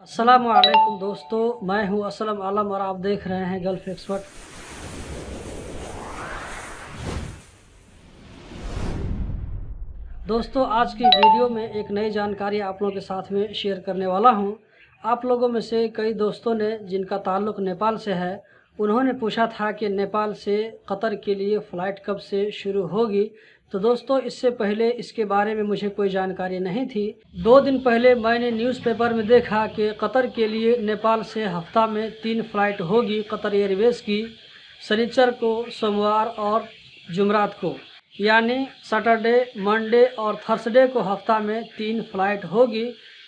अस्सलाम वालेकुम दोस्तों, मैं हूं असलम आलम और आप देख रहे हैं गल्फ एक्सपर्ट। दोस्तों, आज की वीडियो में एक नई जानकारी आप लोगों के साथ में शेयर करने वाला हूं। आप लोगों में से कई दोस्तों ने जिनका ताल्लुक़ नेपाल से है, उन्होंने पूछा था कि नेपाल से कतर के लिए फ़्लाइट कब से शुरू होगी। तो दोस्तों, इससे पहले इसके बारे में मुझे कोई जानकारी नहीं थी। 2 दिन पहले मैंने न्यूज़पेपर में देखा कि कतर के लिए नेपाल से हफ्ता में 3 फ़्लाइट होगी कतर एयरवेज़ की, शनिचर को, सोमवार और जुमरात को, यानी सैटरडे, मंडे और थर्सडे को हफ्ता में 3 फ़्लाइट होगी।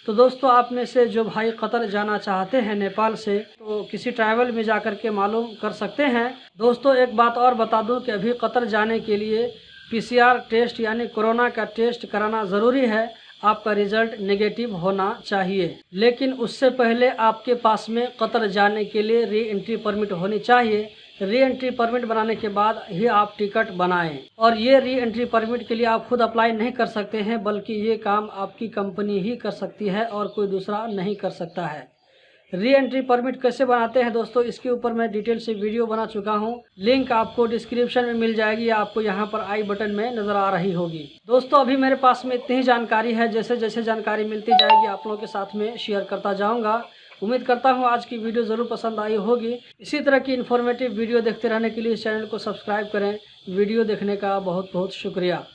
तो दोस्तों, आप में से जो भाई कतर जाना चाहते हैं नेपाल से, तो किसी ट्रैवल में जाकर के मालूम कर सकते हैं। दोस्तों, एक बात और बता दूं कि अभी कतर जाने के लिए PCR टेस्ट यानी कोरोना का टेस्ट कराना ज़रूरी है। आपका रिज़ल्ट नेगेटिव होना चाहिए, लेकिन उससे पहले आपके पास में कतर जाने के लिए री एंट्री परमिट होनी चाहिए। री एंट्री परमिट बनाने के बाद ही आप टिकट बनाएं। और ये री एंट्री परमिट के लिए आप खुद अप्लाई नहीं कर सकते हैं, बल्कि ये काम आपकी कंपनी ही कर सकती है और कोई दूसरा नहीं कर सकता है। री एंट्री परमिट कैसे बनाते हैं दोस्तों, इसके ऊपर मैं डिटेल से वीडियो बना चुका हूं। लिंक आपको डिस्क्रिप्शन में मिल जाएगी, आपको यहां पर आई बटन में नज़र आ रही होगी। दोस्तों, अभी मेरे पास में इतनी ही जानकारी है। जैसे जैसे जानकारी मिलती जाएगी आप लोगों के साथ में शेयर करता जाऊँगा। उम्मीद करता हूँ आज की वीडियो ज़रूर पसंद आई होगी। इसी तरह की इन्फॉर्मेटिव वीडियो देखते रहने के लिए इस चैनल को सब्सक्राइब करें। वीडियो देखने का बहुत बहुत शुक्रिया।